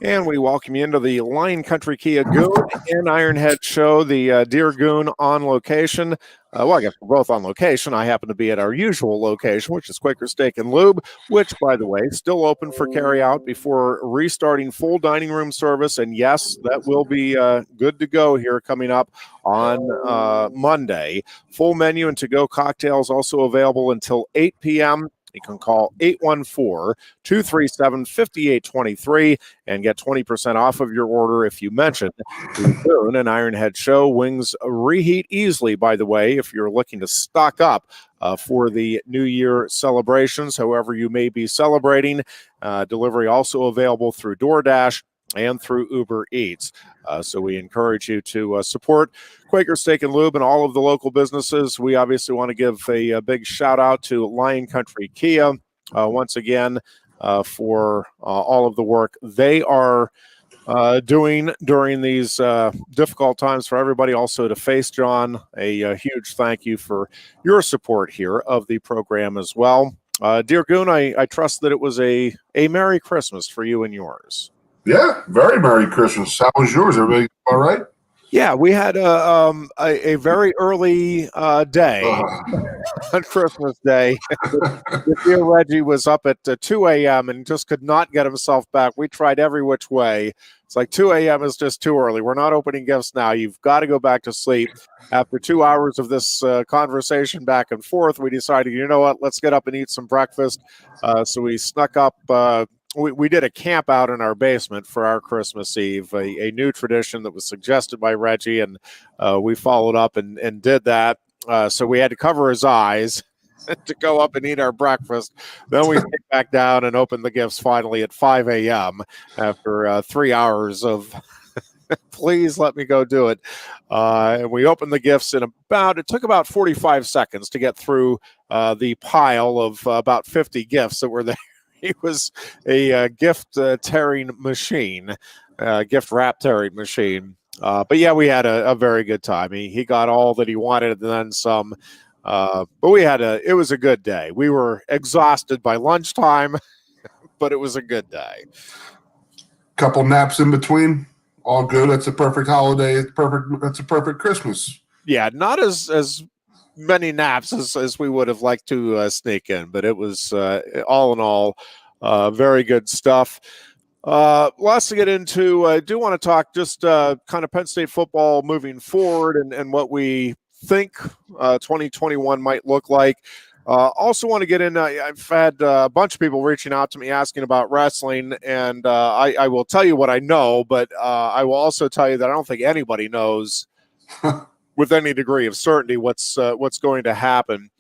And we welcome you into the Lion Country Kia Goon and Ironhead show, the Dear Goon on location. I guess we're both on location. I happen to be at our usual location, which is Quaker Steak and Lube, which, by the way, is still open for carry-out before restarting full dining room service. And yes, that will be good to go here coming up on Monday. Full menu and to-go cocktails also available until 8 p.m. You can call 814-237-5823 and get 20% off of your order if you mention the Goon and Ironhead show. Wings reheat easily, by the way, if you're looking to stock up for the New Year celebrations, however you may be celebrating. Delivery also available through DoorDash and through Uber Eats. So we encourage you to support Quaker Steak and Lube and all of the local businesses. We obviously want to give a big shout out to Lion Country Kia once again for all of the work they are doing during these difficult times for everybody. Also to Face John, a huge thank you for your support here of the program as well. Dear Goon, I trust that it was a Merry Christmas for you and yours. Yeah, very Merry Christmas. How was yours? Everybody all right? Yeah, we had a very early day on Christmas Day. Dear Reggie was up at 2 a.m. and just could not get himself back. We tried every which way. It's like 2 a.m. is just too early. We're not opening gifts now. You've got to go back to sleep. After 2 hours of this conversation back and forth, we decided, you know what, let's get up and eat some breakfast. So we snuck up. We did a camp out in our basement for our Christmas Eve, a new tradition that was suggested by Reggie, and we followed up and did that. So we had to cover his eyes to go up and eat our breakfast. Then we sit back down and open the gifts finally at 5 a.m. after 3 hours of please let me go do it. And we opened the gifts it took about 45 seconds to get through the pile of about 50 gifts that were there. He was a gift tearing machine, gift wrap tearing machine. But yeah, we had a very good time. He got all that he wanted and then some. But it was a good day. We were exhausted by lunchtime, but it was a good day. Couple naps in between, all good. That's a perfect holiday. It's perfect. That's a perfect Christmas. Yeah, not as many naps as we would have liked to sneak in, but it was all in all very good stuff. Lots to get into. I do want to talk just kind of Penn State football moving forward and what we think 2021 might look like. Also want to get in. I've had a bunch of people reaching out to me asking about wrestling, and I will tell you what I know, but I will also tell you that I don't think anybody knows with any degree of certainty what's going to happen.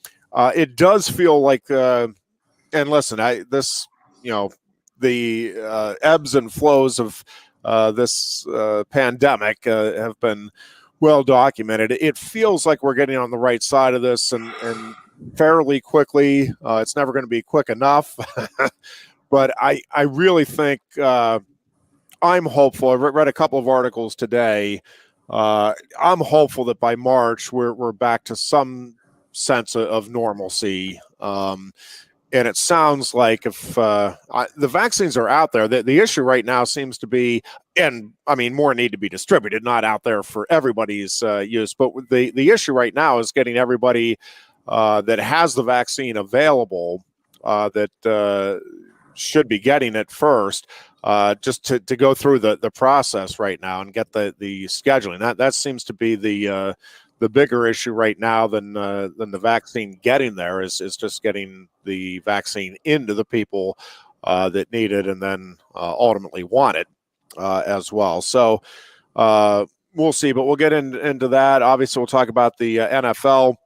It does feel like, and listen, the ebbs and flows of this pandemic have been well documented. It feels like we're getting on the right side of this and fairly quickly. It's never going to be quick enough, but I really think I'm hopeful. I read a couple of articles today. I'm hopeful that by March we're back to some sense of normalcy. And it sounds like if the vaccines are out there, the issue right now seems to be, and I mean, more need to be distributed, not out there for everybody's use. But the issue right now is getting everybody that has the vaccine available that should be getting it first, just to go through the process right now and get the scheduling. That seems to be the bigger issue right now than the vaccine getting there is just getting the vaccine into the people that need it and then ultimately want it as well. So we'll see, but we'll get into that. Obviously, we'll talk about the NFL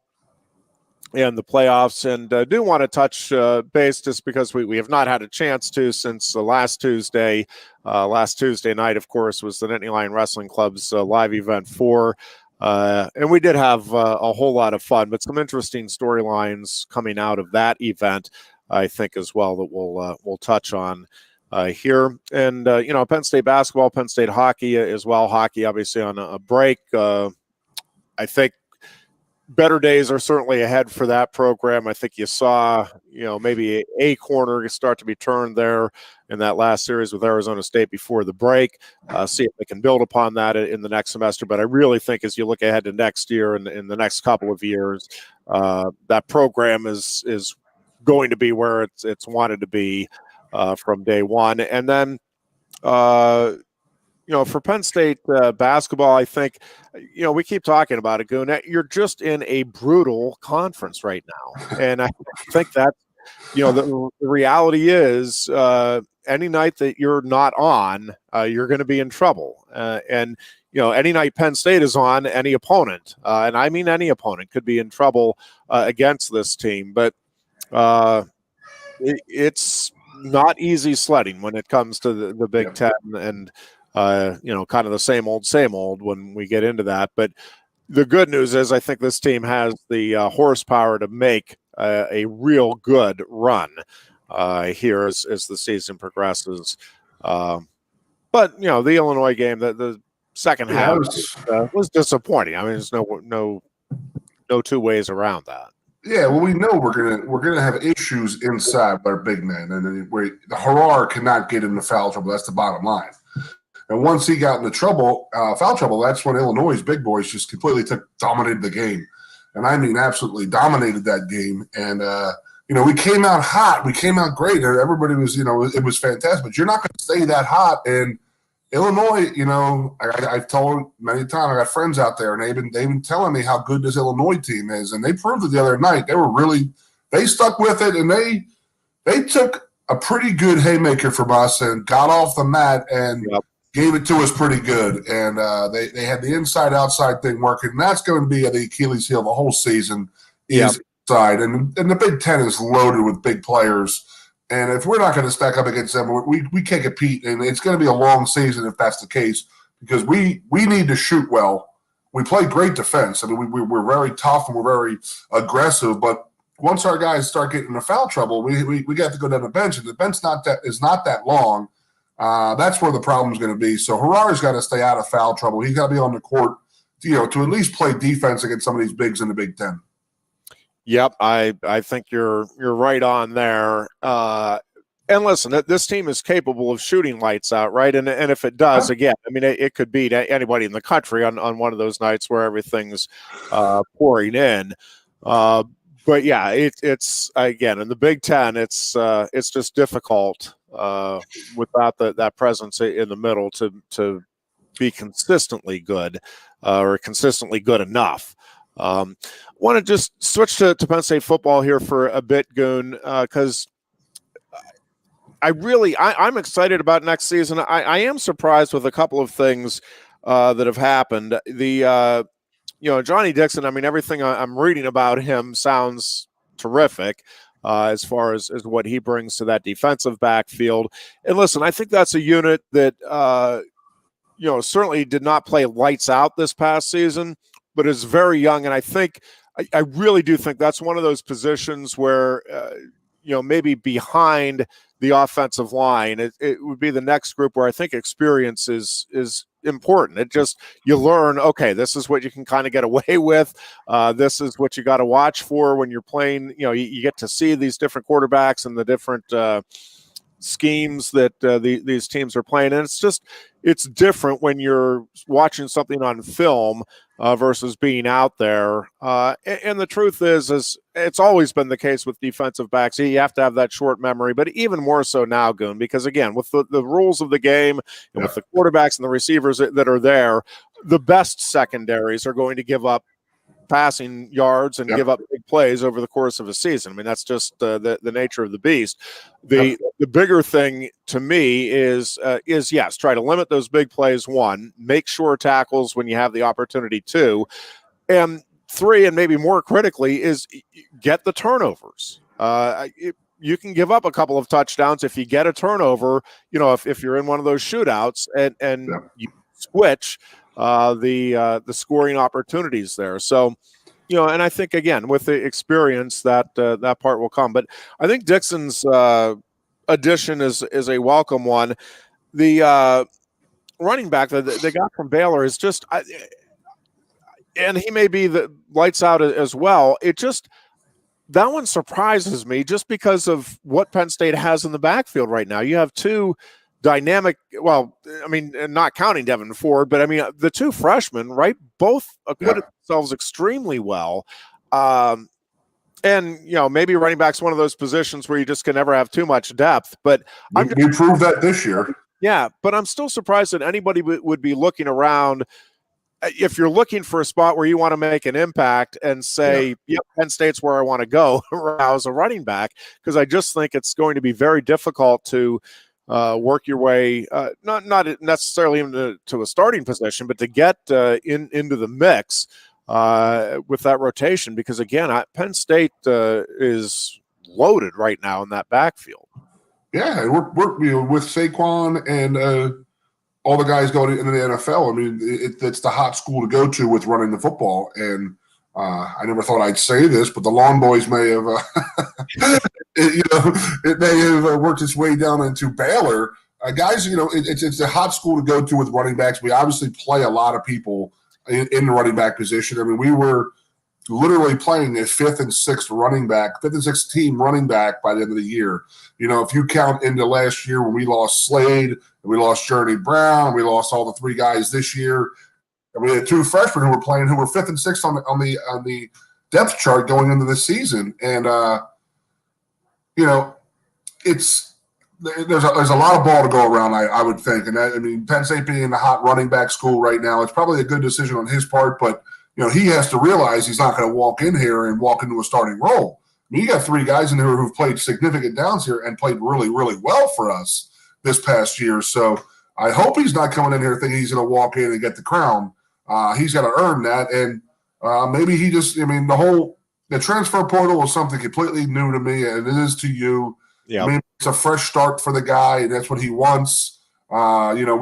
and the playoffs, and do want to touch base just because we have not had a chance to since last Tuesday. Last Tuesday night, of course, was the Nittany Lion Wrestling Club's live event 4. And we did have a whole lot of fun, but some interesting storylines coming out of that event, I think, as well, that we'll touch on here. And, Penn State basketball, Penn State hockey as well. Hockey, obviously, on a break. I think better days are certainly ahead for that program. I think you saw, maybe a corner start to be turned there in that last series with Arizona State before the break. See if they can build upon that in the next semester. But I really think as you look ahead to next year and in the next couple of years, that program is going to be where it's wanted to be from day one. And then, for Penn State basketball, I think, we keep talking about it, Goon. You're just in a brutal conference right now. And I think that, the reality is any night that you're not on, you're going to be in trouble. And any night Penn State is on, any opponent, and I mean any opponent, could be in trouble against this team. But it's not easy sledding when it comes to the Big Ten and kind of the same old when we get into that. But the good news is I think this team has the horsepower to make a real good run here as the season progresses. But, the Illinois game, the second half was disappointing. I mean, there's no two ways around that. Yeah, well, we know we're gonna have issues inside with our big men, and the Harar cannot get into foul trouble. That's the bottom line. And once he got into foul trouble, that's when Illinois' big boys just completely dominated the game. And I mean absolutely dominated that game. And, we came out hot. We came out great. Everybody was, it was fantastic. But you're not going to stay that hot. And Illinois, I've told many times, I got friends out there, and they've been telling me how good this Illinois team is. And they proved it the other night. They stuck with it, and they took a pretty good haymaker from us and got off the mat and gave it to us pretty good. And they had the inside-outside thing working, and that's going to be the Achilles heel the whole season is inside. And the Big Ten is loaded with big players. And if we're not going to stack up against them, we can't compete. And it's going to be a long season if that's the case, because we need to shoot well. We play great defense. I mean, we're very tough and we're very aggressive, but once our guys start getting into foul trouble, we got to go down the bench, and the bench is not that long. That's where the problem's going to be. So Harar's got to stay out of foul trouble. He's got to be on the court, to at least play defense against some of these bigs in the Big Ten. Yep, I think you're right on there. And listen, this team is capable of shooting lights out, right? And if it does, again, I mean, it could beat anybody in the country on one of those nights where everything's pouring in. But yeah, it's again in the Big Ten, it's just difficult without that presence in the middle to be consistently good or consistently good enough. Want to just switch to Penn State football here for a bit, Goon, because I'm excited about next season. I am surprised with a couple of things that have happened. Johnny Dixon, I mean, everything I'm reading about him sounds terrific as far as what he brings to that defensive backfield. And listen, I think that's a unit that, certainly did not play lights out this past season, but is very young. And I really do think that's one of those positions where, maybe behind the offensive line, it would be the next group where I think experience is important. It just, you learn, okay, this is what you can kind of get away with. This is what you got to watch for when you're playing. You get to see these different quarterbacks and the different schemes that these teams are playing. And it's different when you're watching something on film versus being out there. And the truth is it's always been the case with defensive backs. You have to have that short memory, but even more so now, Goon, because again, with the rules of the game and with the quarterbacks and the receivers that are there, the best secondaries are going to give up passing yards and give up big plays over the course of a season. I mean, that's just the nature of the beast. The bigger thing to me is yes, try to limit those big plays. One, make sure tackles when you have the opportunity. Two, and three, and maybe more critically, is get the turnovers. You can give up a couple of touchdowns if you get a turnover. If you're in one of those shootouts and you switch the scoring opportunities there. So, and I think again with the experience that part will come. But I think Dixon's addition is a welcome one. The running back that they got from Baylor is just and he may be the lights out as well. That one surprises me just because of what Penn State has in the backfield right now. You have two dynamic, well, I mean, not counting Devin Ford, but I mean, the two freshmen, right? Both acquitted themselves extremely well. And, maybe running back's one of those positions where you just can never have too much depth. But we proved that this year. Yeah, but I'm still surprised that anybody would be looking around. If you're looking for a spot where you want to make an impact and say, yep, Penn State's where I want to go as a running back, because I just think it's going to be very difficult to work your way, not necessarily into a starting position, but to get into the mix with that rotation. Because, again, Penn State is loaded right now in that backfield. Yeah, we're with Saquon and all the guys going into the NFL. I mean, it's the hot school to go to with running the football. And I never thought I'd say this, but the Lawn Boys may have, it may have worked its way down into Baylor. Guys, it's a hot school to go to with running backs. We obviously play a lot of people in the running back position. I mean, we were literally playing a fifth and sixth team running back by the end of the year. If you count into last year when we lost Slade and we lost Journey Brown, we lost all the three guys this year, and we had two freshmen who were fifth and sixth on the depth chart going into the season. And there's a lot of ball to go around, I would think. And Penn State being the hot running back school right now, it's probably a good decision on his part, but he has to realize he's not going to walk in here and walk into a starting role. I mean, you got three guys in here who've played significant downs here and played really, really well for us this past year. So I hope he's not coming in here thinking he's going to walk in and get the crown. He's got to earn that. And maybe he just, the transfer portal was something completely new to me, and it is to you. Yeah. I mean, it's a fresh start for the guy, and that's what he wants. We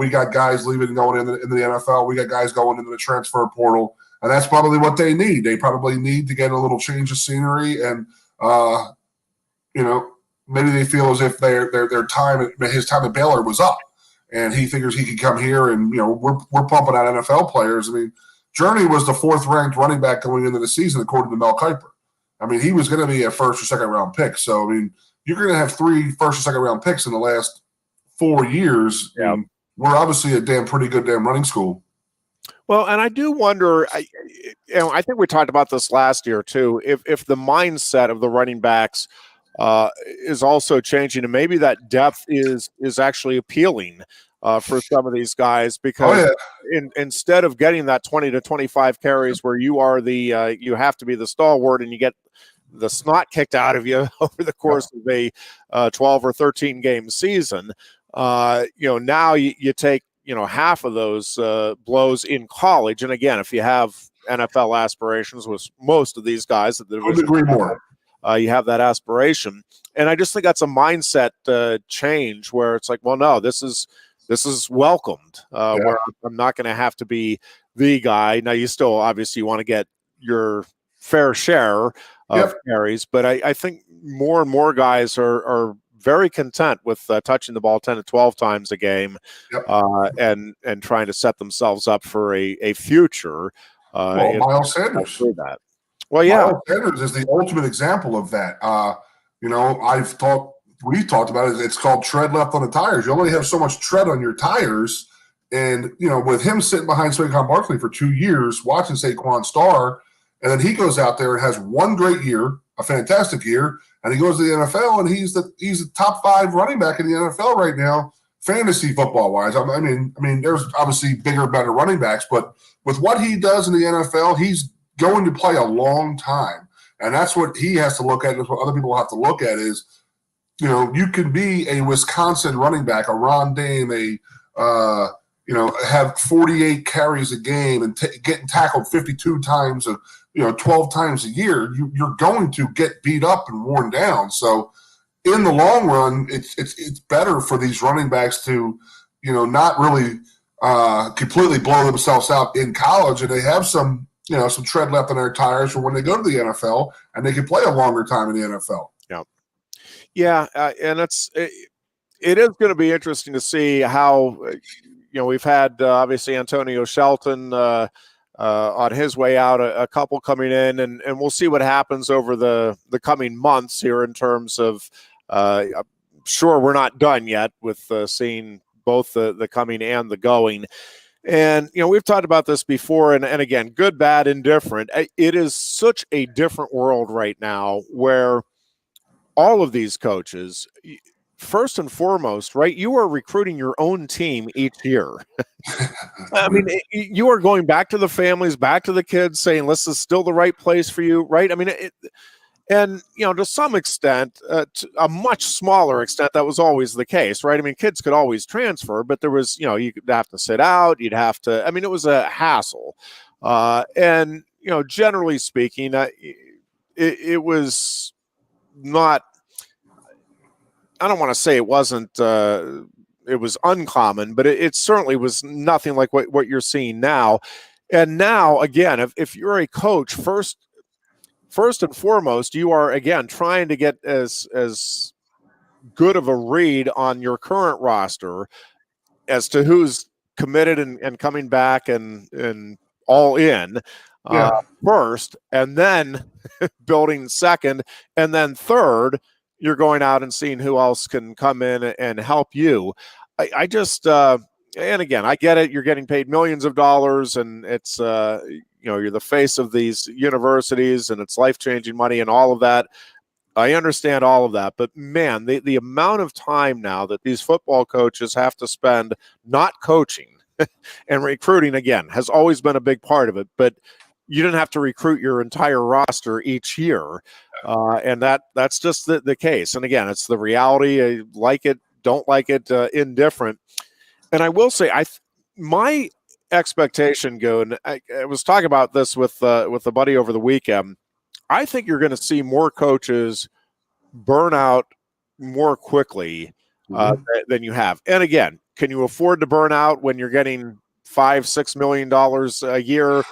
got guys leaving and going into the NFL. We got guys going into the transfer portal. And that's probably what they need. They probably need to get a little change of scenery, and maybe they feel as if his time at Baylor was up, and he figures he could come here and we're pumping out NFL players. I mean, Journey was the fourth ranked running back going into the season according to Mel Kiper. I mean, he was going to be a first or second round pick. So I mean, you're going to have 3 first or second round picks in the last 4 years. Yeah. We're obviously a pretty good running school. Well, and I do wonder, I think we talked about this last year too, if the mindset of the running backs is also changing, and maybe that depth is actually appealing for some of these guys, because instead of getting that 20 to 25 carries where you are you have to be the stalwart and you get the snot kicked out of you over the course of a 12 or 13 game season, now you take half of those blows in college. And again, if you have NFL aspirations with most of these guys at the division, agree more. You have that aspiration. And I just think that's a mindset change where it's like, well, no, this is welcomed, where I'm not going to have to be the guy. Now, you still obviously want to get your fair share of carries, but I think more and more guys are very content with touching the ball 10 to 12 times a game, and trying to set themselves up for a future. Miles Sanders. That. Well, yeah. Miles Sanders is the ultimate example of that. We've talked about it. It's called tread left on the tires. You only have so much tread on your tires. And, with him sitting behind Saquon Barkley for 2 years, watching Saquon star, and then he goes out there and has one great year, a fantastic year, and he goes to the NFL, and he's the top 5 running back in the NFL right now, fantasy football wise. I mean, there's obviously bigger, better running backs, but with what he does in the NFL, he's going to play a long time, and that's what he has to look at. That's what other people have to look at is, you can be a Wisconsin running back, a Ron Dame, have 48 carries a game and getting tackled 52 times 12 times a year, you're going to get beat up and worn down. So in the long run, it's better for these running backs to, not really completely blow themselves out in college, and they have some tread left on their tires for when they go to the NFL and they can play a longer time in the NFL. Yeah. And it is going to be interesting to see how, we've had obviously Antonio Shelton, on his way out, a couple coming in, and we'll see what happens over the coming months here in terms of. I'm sure we're not done yet with seeing both the coming and the going. And, we've talked about this before, and again, good, bad, indifferent. It is such a different world right now where all of these coaches, first and foremost, right, you are recruiting your own team each year. I mean, you are going back to the families, back to the kids, saying, this is still the right place for you, right? I mean, and, to some extent, to a much smaller extent, that was always the case, right? I mean, kids could always transfer, but there was, you could have to sit out. You'd have to, I mean, it was a hassle. And, generally speaking, it was not, I don't want to say it wasn't, it was uncommon, but it certainly was nothing like what you're seeing now. And now, again, if you're a coach, first and foremost, you are, again, trying to get as good of a read on your current roster as to who's committed and coming back and all in first, and then building second, and then third, you're going out and seeing who else can come in and help you. I just and again, I get it. You're getting paid millions of dollars, and it's you're the face of these universities, and it's life-changing money and all of that. I understand all of that, but man, the amount of time now that these football coaches have to spend not coaching and recruiting, again, has always been a big part of it. But you didn't have to recruit your entire roster each year, and that's just the case. And again, it's the reality. I like it, don't like it, indifferent. And I will say, my expectation, Goon, I was talking about this with a buddy over the weekend. I think you're going to see more coaches burn out more quickly than you have. And again, can you afford to burn out when you're getting $5-6 million a year?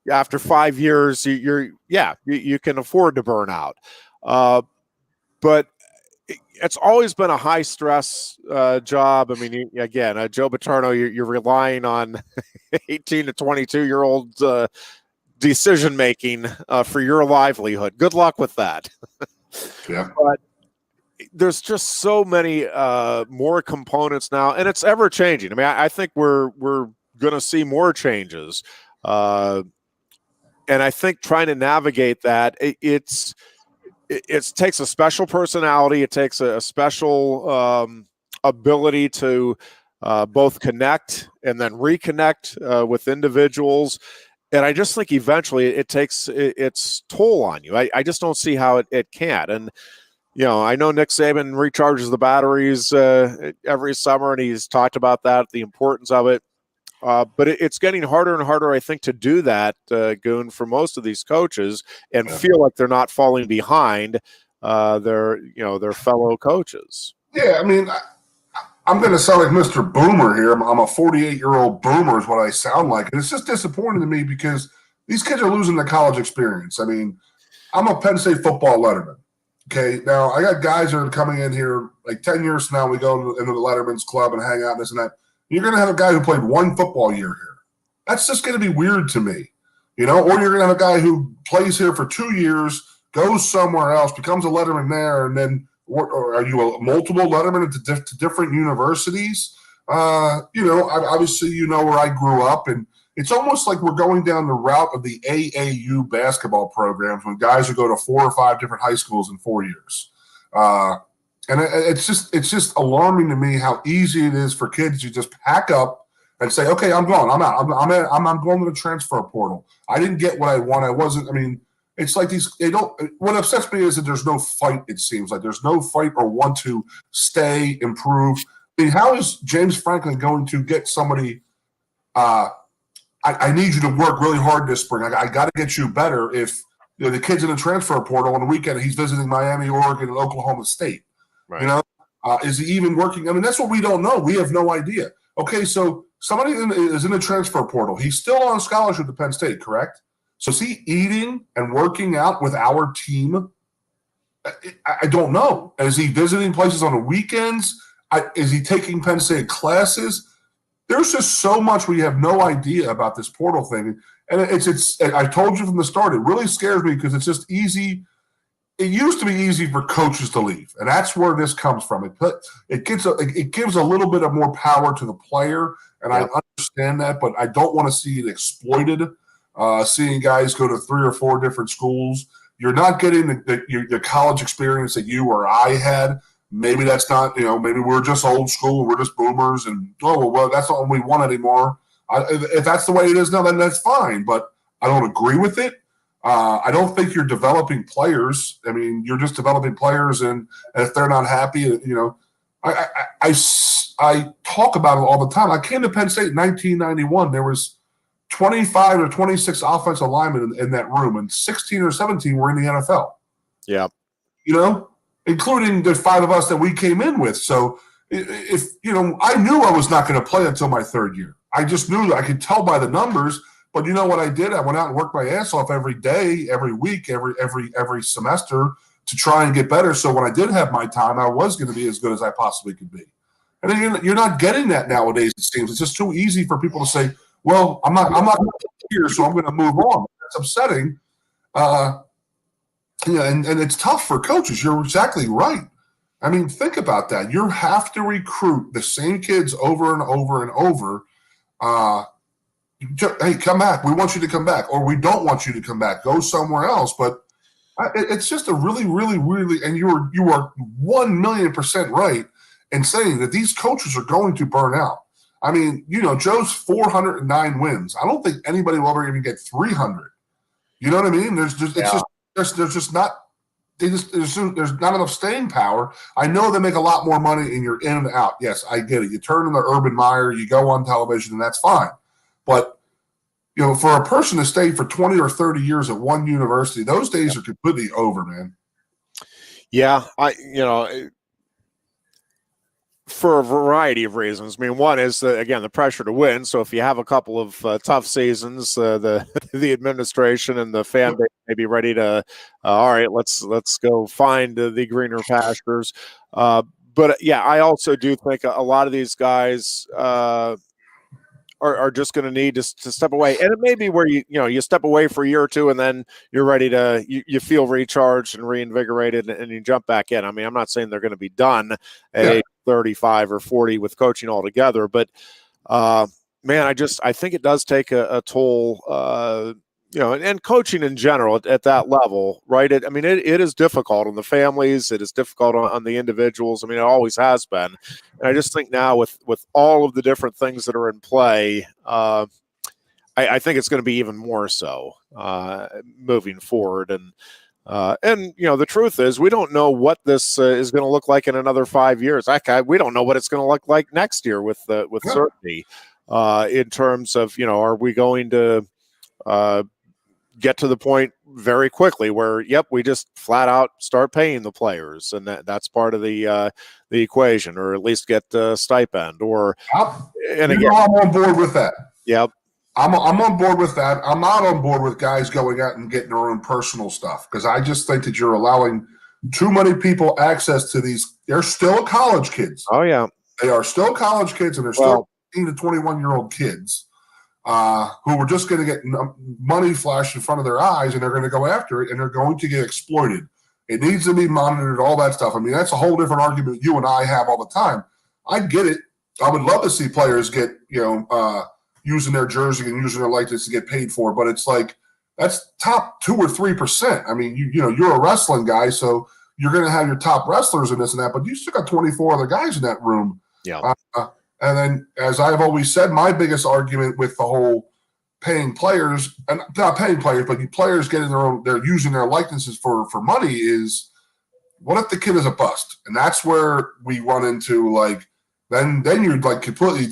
After 5 years, you can afford to burn out. But it's always been a high stress job. I mean, again, Joe Paterno, you're relying on 18 to 22-year-old decision making for your livelihood. Good luck with that. Yeah. But there's just so many more components now, and it's ever changing. I mean, I think we're going to see more changes, and I think trying to navigate that, it takes a special personality. It takes a special ability to both connect and then reconnect with individuals. And I just think eventually it takes its toll on you. I just don't see how it can't. And, I know Nick Saban recharges the batteries every summer, and he's talked about that, the importance of it. But it's getting harder and harder, I think, to do that, Goon, for most of these coaches, and feel like they're not falling behind their fellow coaches. Yeah, I mean, I'm going to sound like Mr. Boomer here. I'm a 48-year-old boomer is what I sound like. And it's just disappointing to me because these kids are losing the college experience. I mean, I'm a Penn State football letterman. Okay, now I got guys that are coming in here like 10 years from now. We go into the Letterman's Club and hang out and this and that. You're going to have a guy who played one football year here. That's just going to be weird to me, or you're going to have a guy who plays here for 2 years, goes somewhere else, becomes a letterman there, and then or are you a multiple letterman to different universities? Obviously, where I grew up, and it's almost like we're going down the route of the AAU basketball programs when guys would go to 4 or 5 different high schools in 4 years. And it's just alarming to me how easy it is for kids to just pack up and say, okay, I'm gone. I'm out. I'm going to the transfer portal. I didn't get what I want. It's like what upsets me is that there's no fight, it seems like. There's no fight or want to stay, improve. I mean, how is James Franklin going to get somebody, I need you to work really hard this spring. I got to get you better if the kid's in the transfer portal on the weekend, he's visiting Miami, Oregon, and Oklahoma State. Right. Is he even working? I mean, that's what we don't know. We have no idea. Okay, so somebody is in the transfer portal. He's still on scholarship to Penn State, correct? So is he eating and working out with our team? I don't know. Is he visiting places on the weekends? Is he taking Penn State classes? There's just so much we have no idea about this portal thing. And it's. I told you from the start, it really scares me because it's just easy. It used to be easy for coaches to leave, and that's where this comes from. It gives a little bit of more power to the player, and I understand that, but I don't want to see it exploited. Seeing guys go to 3 or 4 different schools, you're not getting the college experience that you or I had. Maybe that's not, maybe we're just old school, we're just boomers, and well, that's not what we want anymore. If that's the way it is now, then that's fine, but I don't agree with it. I don't think you're developing players. I mean, you're just developing players, and if they're not happy, I talk about it all the time. I came to Penn State in 1991. There was 25 or 26 offensive linemen in that room, and 16 or 17 were in the NFL. Yeah. Including the 5 of us that we came in with. So if I knew I was not going to play until my 3rd year. I just knew that I could tell by the numbers. But you know what I did? I went out and worked my ass off every day, every week, every semester to try and get better. So when I did have my time, I was going to be as good as I possibly could be. And then you're not getting that nowadays. It seems it's just too easy for people to say, "Well, I'm not going to here, so I'm going to move on." That's upsetting. And it's tough for coaches. You're exactly right. I mean, think about that. You have to recruit the same kids over and over and over. Hey, come back. We want you to come back, or we don't want you to come back. Go somewhere else. But it's just a really, really, really, and you are 1,000,000% right in saying that these coaches are going to burn out. I mean, Joe's 409 wins. I don't think anybody will ever even get 300. You know what I mean? There's not enough staying power. I know they make a lot more money and you're in and out. Yes, I get it. You turn into Urban Meyer, you go on television, and that's fine. But for a person to stay for 20 or 30 years at one university, those days are completely over, man. Yeah, for a variety of reasons. I mean, one is the pressure to win. So if you have a couple of tough seasons, the administration and the fan base may be ready to, all right, let's go find the greener pastures. But yeah, I also do think a lot of these guys are just going to need to step away. And it may be where you step away for a year or two and then you're ready to, you feel recharged and reinvigorated and you jump back in. I mean, I'm not saying they're going to be done at age 35 or 40 with coaching altogether, but man, I think it does take a toll, and coaching in general at that level, right? It is difficult on the families. It is difficult on the individuals. I mean, it always has been. And I just think now with all of the different things that are in play, I think it's going to be even more so moving forward. And the truth is we don't know what this is going to look like in another 5 years. We don't know what it's going to look like next year with certainty in terms of, are we going to get to the point very quickly where, we just flat out start paying the players, and that's part of the equation, or at least get a stipend. I'm on board with that. Yep, I'm on board with that. I'm not on board with guys going out and getting their own personal stuff, because I just think that you're allowing too many people access to these. They're still college kids. Oh yeah, they are still college kids, and they're still 18 to 21-year-old kids. Who were just going to get money flashed in front of their eyes, and they're going to go after it, and they're going to get exploited. It needs to be monitored, all that stuff. I mean, that's a whole different argument you and I have all the time. I get it. I would love to see players get, using their jersey and using their likeness to get paid for, but it's like that's top 2 or 3%. I mean, you're a wrestling guy, so you're going to have your top wrestlers and this and that, but you still got 24 other guys in that room. Yeah. And then, as I've always said, my biggest argument with the whole paying players, and not paying players, but players getting they're using their likenesses for money is, what if the kid is a bust? And that's where we run into then you're completely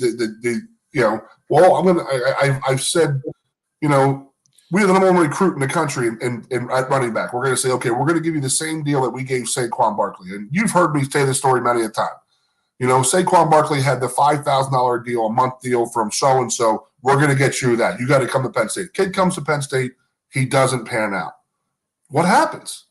I've said, we have the number one recruit in the country at running back. We're going to say, okay, we're going to give you the same deal that we gave Saquon Barkley. And you've heard me say this story many a time. Saquon Barkley had the $5,000 deal, a month deal from so-and-so. We're going to get you that. You got to come to Penn State. Kid comes to Penn State. He doesn't pan out. What happens?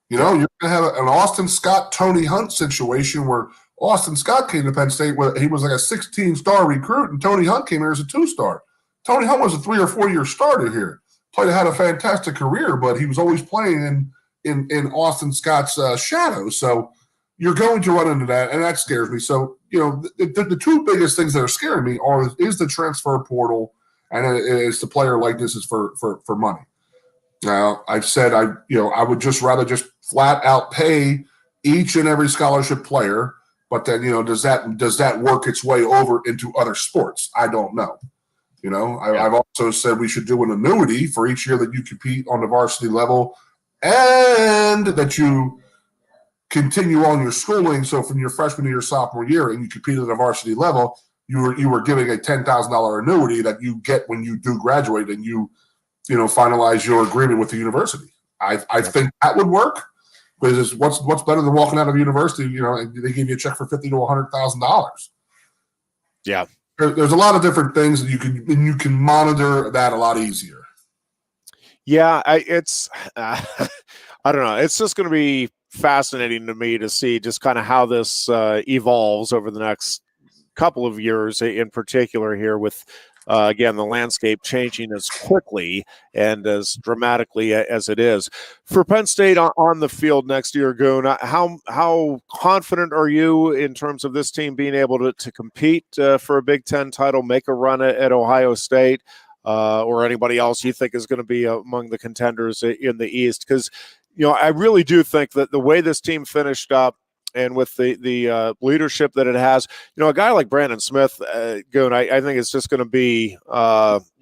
You're going to have an Austin Scott, Tony Hunt situation where Austin Scott came to Penn State where he was like a 16-star recruit, and Tony Hunt came here as a 2-star. Tony Hunt was a 3 or 4 year starter here. Had a fantastic career, but he was always playing in Austin Scott's shadow. So you're going to run into that, and that scares me. So, the two biggest things that are scaring me is the transfer portal, and it's the player likeness is for money. Now, I've said I would just rather just flat out pay each and every scholarship player, but then does that work its way over into other sports? I don't know. I've also said we should do an annuity for each year that you compete on the varsity level, and that you continue on your schooling. So from your freshman to your sophomore year, and you compete at the varsity level, you were giving a $10,000 annuity that you get when you do graduate and you finalize your agreement with the university. I think that would work, because what's better than walking out of university, and they give you a check for $50,000 to $100,000. Yeah. There's a lot of different things that you can monitor that a lot easier. Yeah, it's I don't know. It's just going to be fascinating to me to see just kind of how this evolves over the next couple of years, in particular here with again, the landscape changing as quickly and as dramatically as it is. For Penn State on the field next year, Goon, how confident are you in terms of this team being able to compete for a Big Ten title, make a run at Ohio State, or anybody else you think is going to be among the contenders in the East? Because, I really do think that the way this team finished up, and with the leadership that it has, a guy like Brandon Smith, Goon, I think it's just going to be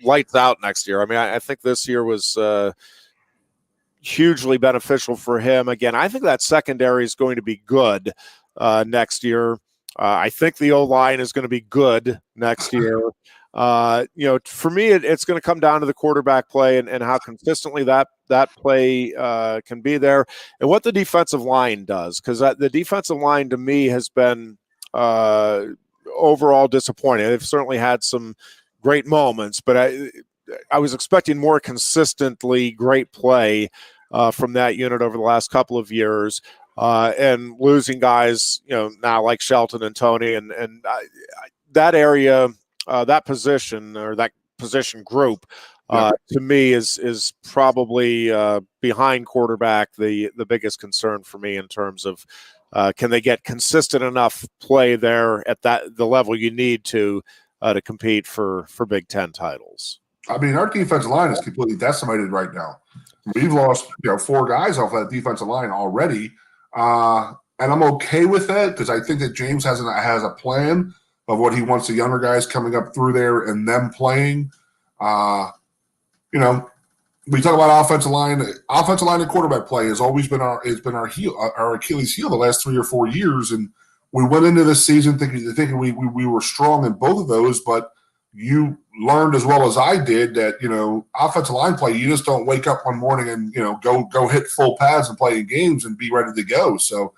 lights out next year. I mean, I think this year was hugely beneficial for him. Again, I think that secondary is going to be good next year. I think the O-line is going to be good next year. For me, it's going to come down to the quarterback play and how consistently that play can be there, and what the defensive line does, because the defensive line to me has been overall disappointing. They've certainly had some great moments, but I was expecting more consistently great play from that unit over the last couple of years, and losing guys, now like Shelton and Tony, and that area. That position, or that position group, to me is probably behind quarterback the biggest concern for me in terms of can they get consistent enough play there at the level you need to compete for Big Ten titles. I mean, our defensive line is completely decimated right now. We've lost 4 guys off that defensive line already, and I'm okay with that, because I think that James has a plan of what he wants the younger guys coming up through there and them playing. We talk about offensive line. Offensive line and quarterback play has always been our Achilles heel the last 3 or 4 years, and we went into this season thinking we were strong in both of those. But you learned as well as I did that offensive line play, you just don't wake up one morning and go hit full pads and play in games and be ready to go. So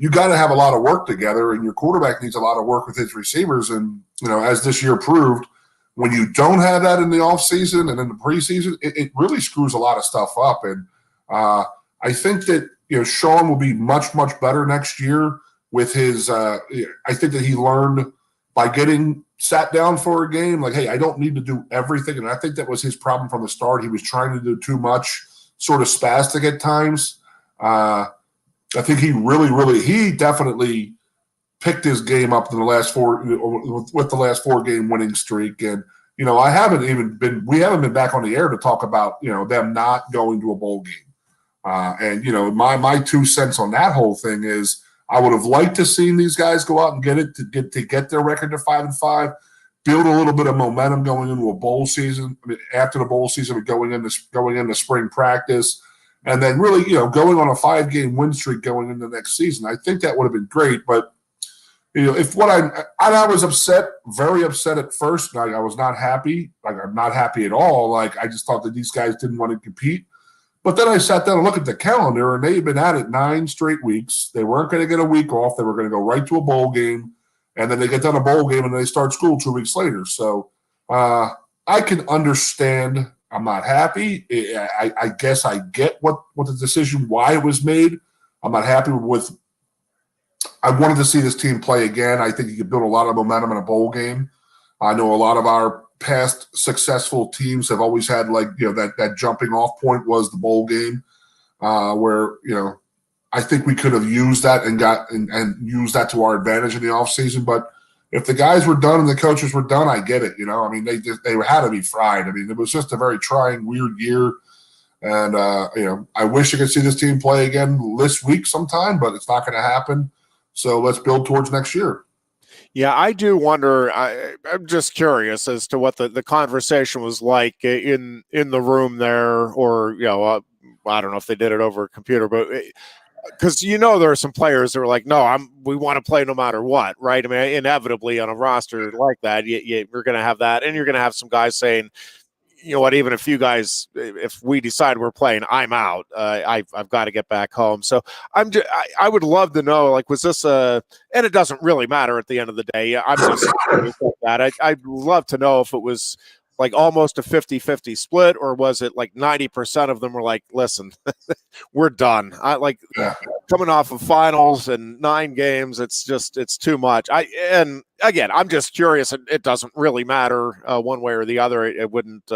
you got to have a lot of work together, and your quarterback needs a lot of work with his receivers. And, as this year proved, when you don't have that in the offseason and in the preseason, it really screws a lot of stuff up. And I think that, Sean will be much, much better next year with his I think that he learned by getting sat down for a game, like, hey, I don't need to do everything. And I think that was his problem from the start. He was trying to do too much, sort of spastic at times. I think he definitely picked his game up in the last 4 with the last 4 game winning streak. And, we haven't been back on the air to talk about, them not going to a bowl game. And, my 2 cents on that whole thing is I would have liked to seen these guys go out and get their record to 5-5, build a little bit of momentum going into a bowl season. I mean, after the bowl season, going into spring practice. And then really, going on a 5-game win streak going into next season, I think that would have been great. But, I was upset, very upset at first. Like, I was not happy. Like, I'm not happy at all. Like, I just thought that these guys didn't want to compete. But then I sat down and looked at the calendar, and they've been at it 9 straight weeks. They weren't going to get a week off. They were going to go right to a bowl game. And then they get done a bowl game, and they start school 2 weeks later. So I can understand. I'm not happy. I guess I get what the decision, why it was made. I'm not happy with – I wanted to see this team play again. I think you could build a lot of momentum in a bowl game. I know a lot of our past successful teams have always had, like, that jumping off point was the bowl game, where, I think we could have used that and used that to our advantage in the offseason. But if the guys were done and the coaches were done, I get it. I mean, they had to be fried. I mean, it was just a very trying, weird year. And, I wish I could see this team play again this week sometime, but it's not going to happen. So let's build towards next year. Yeah, I do wonder. I'm just curious as to what the conversation was like in the room there, or, I don't know if they did it over a computer, but because there are some players that are like, no, we want to play no matter what, right? I mean, inevitably on a roster like that, you're going to have that, and you're going to have some guys saying, you know what, even if we decide we're playing, I'm out. I've got to get back home. So I would love to know, like, was this and it doesn't really matter at the end of the day. I'm just curious about that. I'd love to know if it was like almost a 50-50 split, or was it like 90% of them were like, listen, we're done. Coming off of finals and 9 games, it's too much. And again, I'm just curious. It doesn't really matter one way or the other. It wouldn't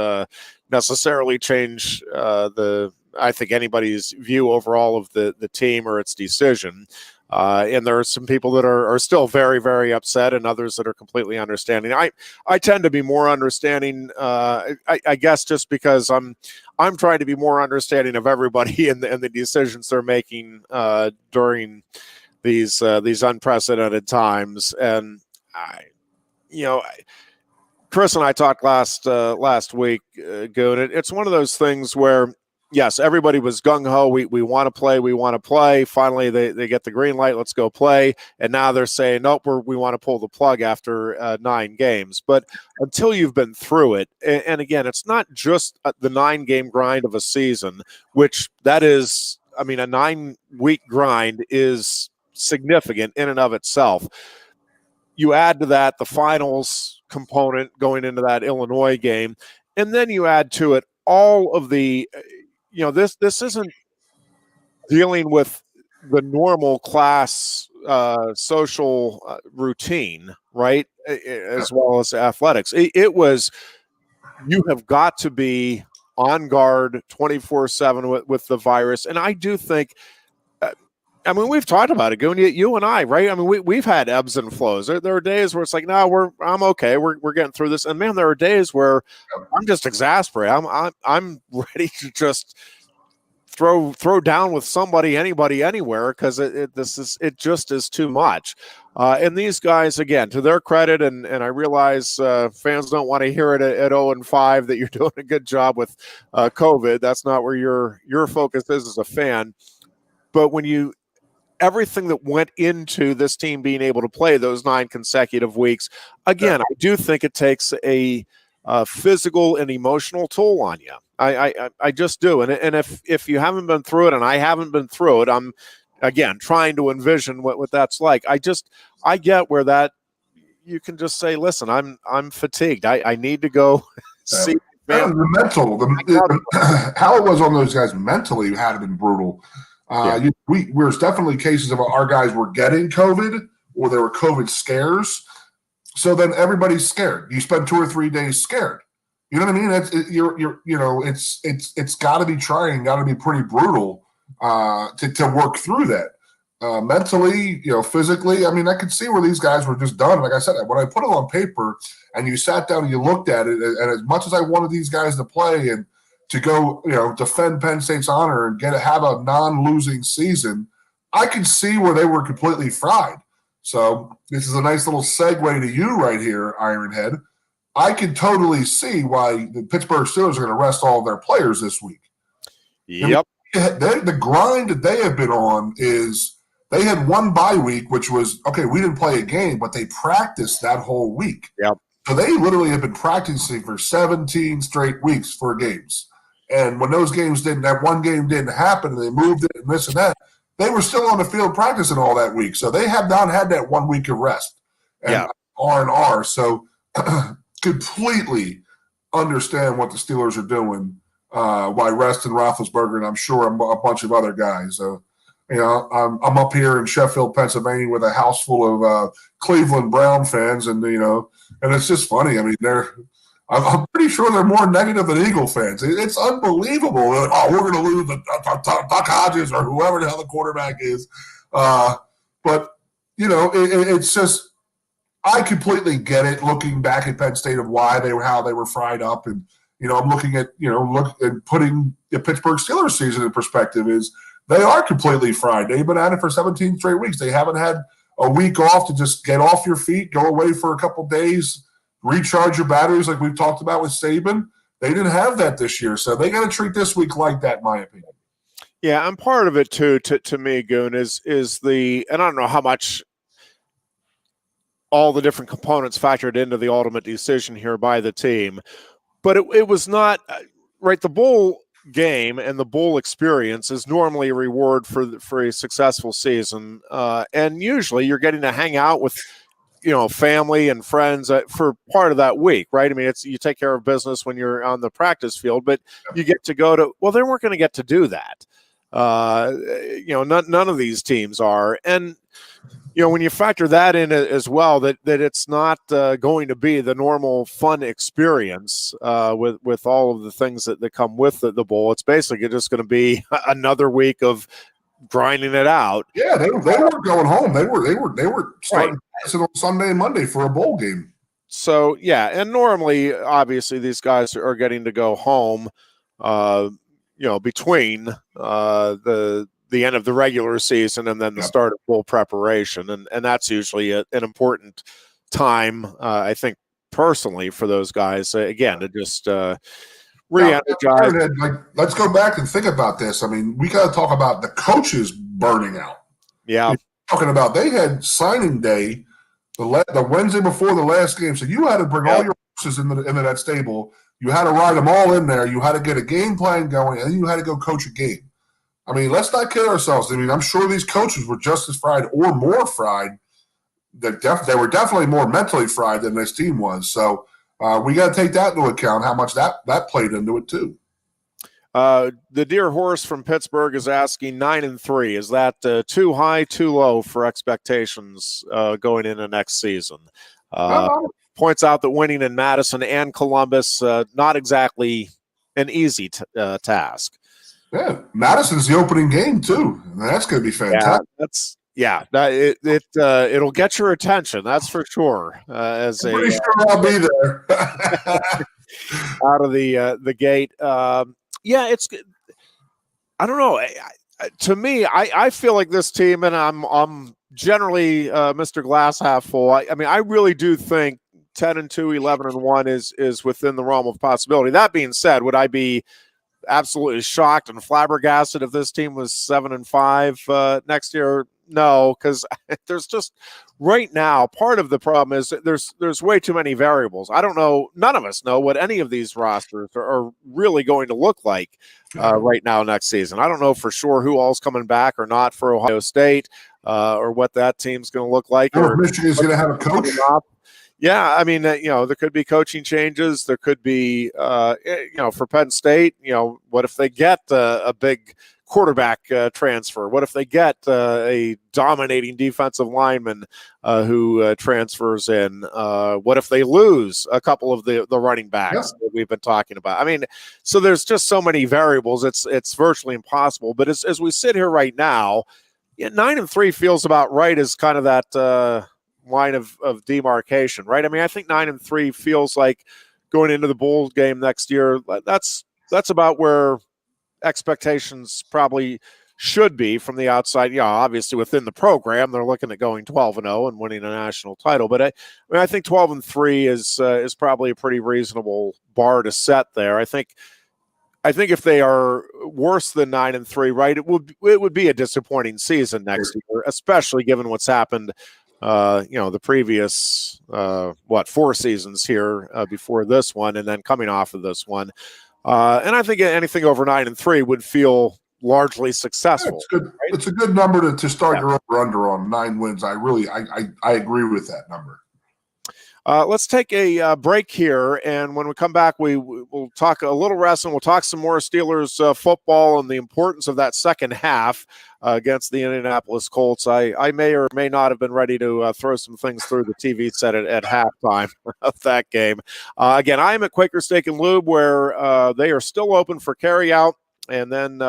necessarily change I think anybody's view overall of the team or its decision. And there are some people that are still very, very upset, and others that are completely understanding. I tend to be more understanding, I guess, just because I'm trying to be more understanding of everybody and the decisions they're making during these unprecedented times. And Chris and I talked last week, Goon. It's one of those things where, yes, everybody was gung-ho. We want to play. We want to play. Finally, they get the green light. Let's go play. And now they're saying, nope, we want to pull the plug after 9 games. But until you've been through it, and again, it's not just the 9-game grind of a season, which that is, I mean, a 9-week grind is significant in and of itself. You add to that the finals component going into that Illinois game, and then you add to it all of the this isn't dealing with the normal class social routine, right? As well as athletics. It was, you have got to be on guard 24/7 with the virus. And I do think, I mean, we've talked about it, Goon, you and I, right? I mean, we've had ebbs and flows. There are days where it's like, no, I'm okay. We're getting through this. And man, there are days where I'm just exasperated. I'm ready to just throw down with somebody, anybody, anywhere, because it just is too much. And these guys, again, to their credit, and I realize fans don't want to hear it at 0-5 that you're doing a good job with COVID. That's not where your focus is as a fan. But when everything that went into this team being able to play those 9 consecutive weeks, again, I do think it takes a physical and emotional toll on you. I just do. And if you haven't been through it, and I haven't been through it, I'm, again, trying to envision what that's like. I get where that you can just say, listen, I'm fatigued. I need to go see. The mental, how it was on those guys mentally had been brutal. There's definitely cases of our guys were getting COVID, or there were COVID scares. So then everybody's scared. You spend 2 or 3 days scared. You know what I mean? It's got to be trying, got to be pretty brutal to work through that. Mentally, physically. I mean, I could see where these guys were just done. Like I said, when I put it on paper and you sat down and you looked at it, and as much as I wanted these guys to play and to go, defend Penn State's honor and have a non-losing season, I could see where they were completely fried. So this is a nice little segue to you right here, Ironhead. I can totally see why the Pittsburgh Steelers are going to rest all of their players this week. Yep. The grind that they have been on is they had one bye week, which was, okay, we didn't play a game, but they practiced that whole week. Yep. So they literally have been practicing for 17 straight weeks for games. And when that one game didn't happen, and they moved it and this and that, they were still on the field practicing all that week. So they have not had that 1 week of rest and R&R. So completely understand what the Steelers are doing, why resting Roethlisberger, and I'm sure a bunch of other guys. I'm up here in Sheffield, Pennsylvania, with a house full of Cleveland Brown fans, and and it's just funny. I mean, I'm pretty sure they're more negative than Eagle fans. It's unbelievable. Like, oh, we're going to lose the Duck Hodges or whoever the hell the quarterback is. But, it's just I completely get it looking back at Penn State of how they were fried up. And, I'm looking at, putting the Pittsburgh Steelers season in perspective is they are completely fried. They've been at it for 17 straight weeks. They haven't had a week off to just get off your feet, go away for a couple days, recharge your batteries like we've talked about with Saban. They didn't have that this year, so they got to treat this week like that, in my opinion. Yeah, and part of it too, to me, Goon, is and I don't know how much all the different components factored into the ultimate decision here by the team, but it was not right. The bowl game and the bowl experience is normally a reward for a successful season, and usually you're getting to hang out with family and friends for part of that week, right? I mean, you take care of business when you're on the practice field, but you get to go to, well, they weren't going to get to do that. None of these teams are. And, when you factor that in as well, that it's not going to be the normal fun experience with all of the things that come with the bowl. It's basically just going to be another week of grinding it out. Yeah, they weren't going home. They were starting on Sunday and Monday for a bowl game. So yeah, and normally, obviously, these guys are getting to go home, between the end of the regular season and then the start of bowl preparation, and that's usually an important time, I think, personally, for those guys. Again, to just re-energize. Let's go back and think about this. I mean, we got to talk about the coaches burning out. Yeah, talking about they had signing day the Wednesday before the last game, so you had to bring all your horses into that stable. You had to ride them all in there. You had to get a game plan going, and then you had to go coach a game. I mean, let's not kid ourselves. I mean, I'm sure these coaches were just as fried or more fried. They were definitely more mentally fried than this team was. So we got to take that into account, how much that played into it too. The Deer Horse from Pittsburgh is asking 9-3. Is that too high, too low for expectations going into next season? Points out that winning in Madison and Columbus, not exactly an easy task. Yeah, Madison's the opening game too. That's going to be fantastic. It'll get your attention. That's for sure. I'm pretty sure I'll be there out of the gate. It's. I don't know. To me, I feel like this team, and I'm generally Mr. Glass half full. I mean, I really do think 10-2, 11-1 is within the realm of possibility. That being said, would I be absolutely shocked and flabbergasted if this team was 7-5 next year? No, because there's just right now part of the problem is there's way too many variables. I don't know. None of us know what any of these rosters are really going to look like right now next season. I don't know for sure who all's coming back or not for Ohio State or what that team's going to look like. Or Michigan's going to have a coach. Yeah, I mean, there could be coaching changes. There could be, for Penn State, what if they get a big quarterback transfer? What if they get a dominating defensive lineman who transfers in? What if they lose a couple of the running backs that we've been talking about? I mean, so there's just so many variables. It's virtually impossible. But as we sit here right now, 9-3 feels about right as kind of that line of demarcation, right? I mean, I think 9-3 feels like going into the bowl game next year. That's about where expectations probably should be from the outside. Yeah, obviously within the program, they're looking at going 12-0 and winning a national title. But I think 12-3 is probably a pretty reasonable bar to set there. I think if they are worse than 9-3, right, it would be a disappointing season next year, especially given what's happened. The previous 4 seasons here before this one, and then coming off of this one. And I think anything over 9-3 would feel largely successful. Yeah, it's good. Right? It's a good number to start your over-under on 9 wins. I agree with that number. Let's take a break here, and when we come back, we'll talk a little wrestling. We'll talk some more Steelers football and the importance of that second half against the Indianapolis Colts. I may or may not have been ready to throw some things through the TV set at halftime of that game. Again, I am at Quaker Steak and Lube, where they are still open for carryout, and then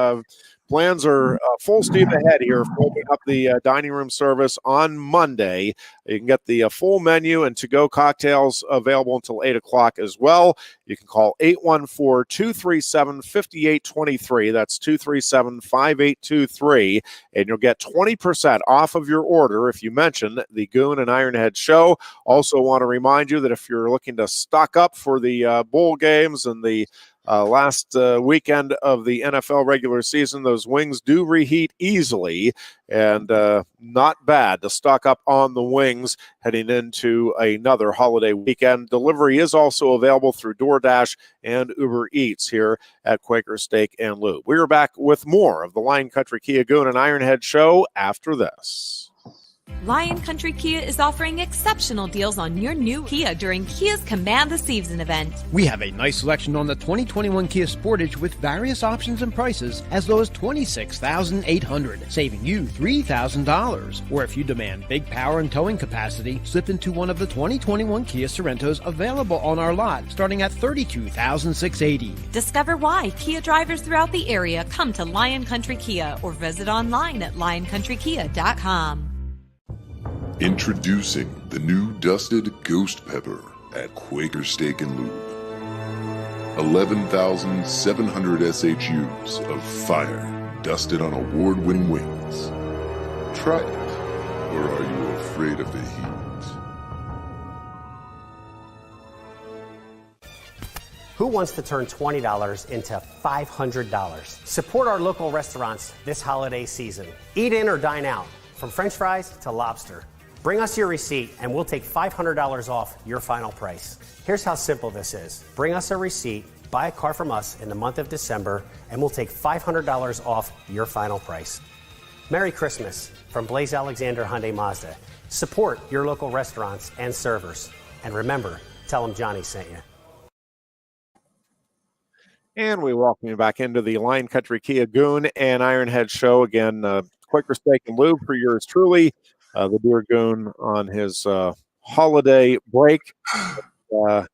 plans are full steam ahead here for opening up the dining room service on Monday. You can get the full menu and to-go cocktails available until 8 o'clock as well. You can call 814-237-5823. That's 237-5823. And you'll get 20% off of your order if you mention the Goon and Ironhead show. Also want to remind you that if you're looking to stock up for the bowl games and the last weekend of the NFL regular season, those wings do reheat easily, and not bad to stock up on the wings heading into another holiday weekend. Delivery is also available through DoorDash and Uber Eats here at Quaker Steak and Lube. We are back with more of the Lion Country Kia Goon and Ironhead show after this. Lion Country Kia is offering exceptional deals on your new Kia during Kia's Command the Season event. We have a nice selection on the 2021 Kia Sportage with various options and prices as low as $26,800, saving you $3,000. Or if you demand big power and towing capacity, slip into one of the 2021 Kia Sorrentos available on our lot, starting at $32,680. Discover why Kia drivers throughout the area come to Lion Country Kia or visit online at lioncountrykia.com. Introducing the new dusted Ghost Pepper at Quaker Steak and Lube. 11,700 SHUs of fire dusted on award-winning wings. Try it, or are you afraid of the heat? Who wants to turn $20 into $500? Support our local restaurants this holiday season. Eat in or dine out, from French fries to lobster. Bring us your receipt and we'll take $500 off your final price. Here's how simple this is. Bring us a receipt, buy a car from us in the month of December, and we'll take $500 off your final price. Merry Christmas from Blaze Alexander Hyundai Mazda. Support your local restaurants and servers. And remember, tell them Johnny sent you. And we welcome you back into the Lion Country Kia Goon and Ironhead show. Again, Quaker Steak and Lube for yours truly. The Dear Goon on his holiday break. I'm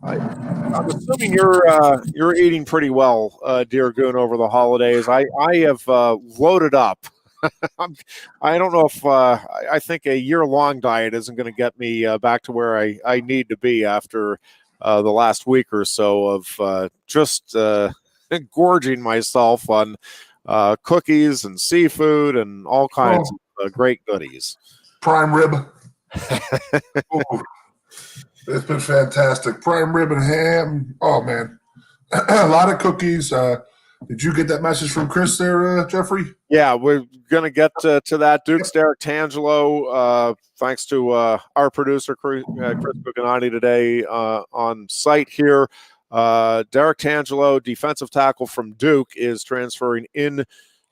assuming you're eating pretty well, Dear Goon, over the holidays. I have loaded up. I don't know if I think a year-long diet isn't going to get me back to where I need to be after the last week or so of just gorging myself on cookies and seafood and all kinds of great goodies. Prime rib. Ooh, it's been fantastic. Prime rib and ham. Oh, man. A lot of cookies. Did you get that message from Chris there, Jeffrey? Yeah, we're going to get to that. Duke's Derek Tangelo, thanks to our producer, Chris Bucanati, today on site here. Derek Tangelo, defensive tackle from Duke, is transferring in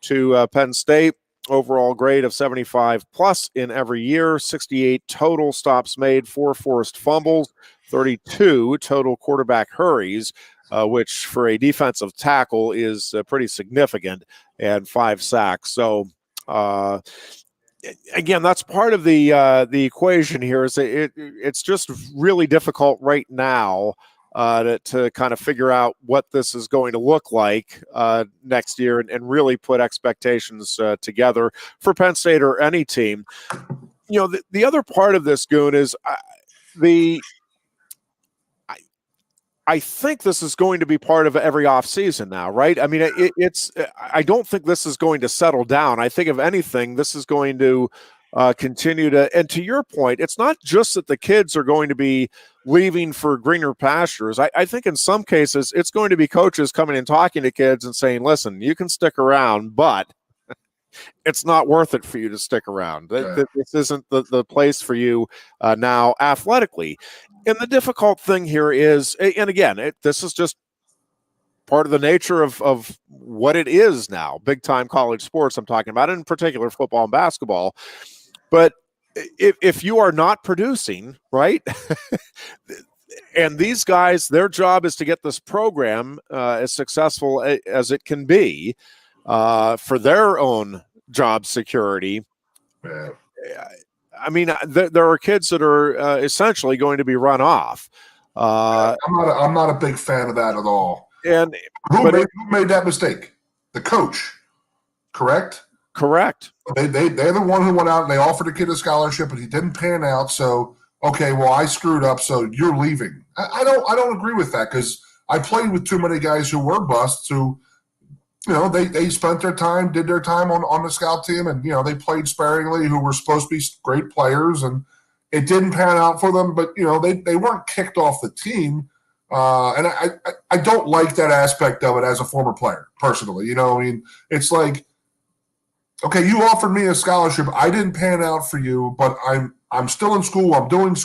to Penn State. Overall grade of 75 plus in every year, 68 total stops made, 4 forced fumbles, 32 total quarterback hurries, which for a defensive tackle is pretty significant, and 5 sacks. So, again, that's part of the equation here. Is it's just really difficult right now to kind of figure out what this is going to look like next year and really put expectations together for Penn State or any team. You know, the other part of this, Goon, is I think this is going to be part of every offseason now, right? I mean, I don't think this is going to settle down. I think, if anything, this is going to continue to, and to your point, it's not just that the kids are going to be leaving for greener pastures. I think in some cases it's going to be coaches coming and talking to kids and saying, listen, you can stick around, but it's not worth it for you to stick around. This isn't the place for you now athletically. And the difficult thing here is, and again, this is just part of the nature of what it is now, big-time college sports I'm talking about, in particular football and basketball. But if you are not producing, right, and these guys, their job is to get this program as successful as it can be for their own job security. Yeah. I mean, there are kids that are essentially going to be run off. I'm not a big fan of that at all. And who made that mistake? The coach, correct? Correct. They're the one who went out and they offered a kid a scholarship, but he didn't pan out. So okay, well I screwed up, so you're leaving. I don't agree with that, because I played with too many guys who were busts who, they spent their time, did their time on the scout team, and they played sparingly, who were supposed to be great players, and it didn't pan out for them. But they weren't kicked off the team, and I don't like that aspect of it as a former player personally. It's like, okay, you offered me a scholarship, I didn't pan out for you, but I'm still in school. I'm doing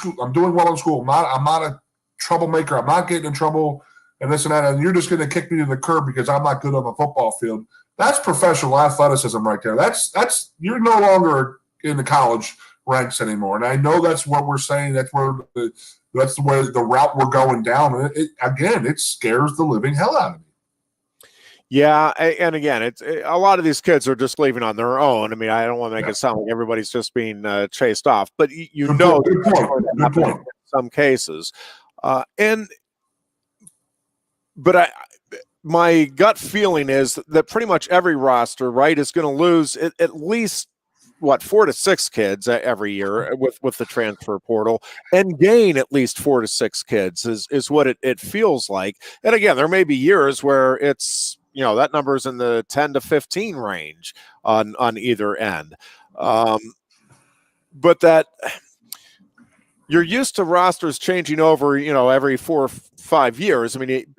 well in school. I'm not a troublemaker. I'm not getting in trouble and this and that, and you're just going to kick me to the curb because I'm not good on the football field. That's professional athleticism right there. That's you're no longer in the college ranks anymore. And I know that's what we're saying. That's where the route we're going down. And it scares the living hell out of me. Yeah, and again, it's a lot of these kids are just leaving on their own. I mean, I don't want to make it sound like everybody's just being chased off, but good point. In some cases, but my gut feeling is that pretty much every roster, right, is going to lose at least 4 to 6 kids every year with the transfer portal, and gain at least 4 to 6 kids is what it feels like. And again, there may be years where it's that number is in the 10 to 15 range on either end, but that you're used to rosters changing over, every 4 or 5 years. I mean,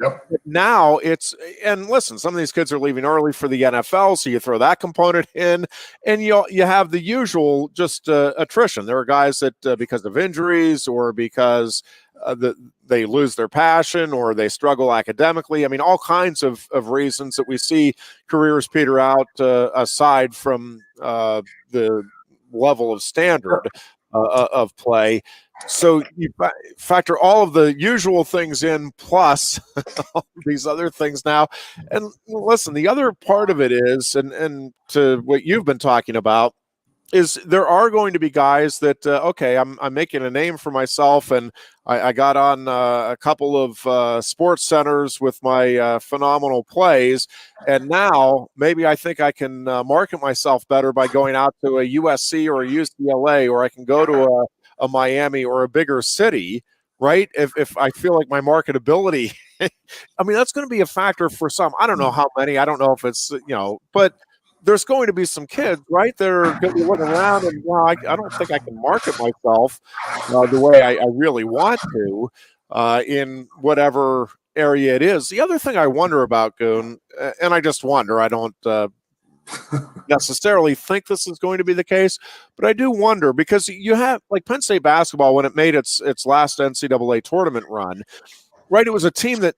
now and listen, some of these kids are leaving early for the NFL, so you throw that component in, and you have the usual just attrition. There are guys that because of injuries or because they lose their passion or they struggle academically. I mean, all kinds of reasons that we see careers peter out aside from the level of standard of play. So you factor all of the usual things in, plus all these other things now. And listen, the other part of it is, and to what you've been talking about, is there are going to be guys that, okay, I'm making a name for myself, and I got on a couple of sports centers with my phenomenal plays, and now maybe I think I can market myself better by going out to a USC or a UCLA, or I can go to a Miami or a bigger city, right? If I feel like my marketability, I mean, that's going to be a factor for some. I don't know how many. I don't know if it's, but there's going to be some kids, right? They're going to be looking around and, I don't think I can market myself the way I really want to in whatever area it is. The other thing I wonder about, Goon, and I just wonder, I don't necessarily think this is going to be the case, but I do wonder, because you have, like, Penn State basketball, when it made its last NCAA tournament run, right? It was a team that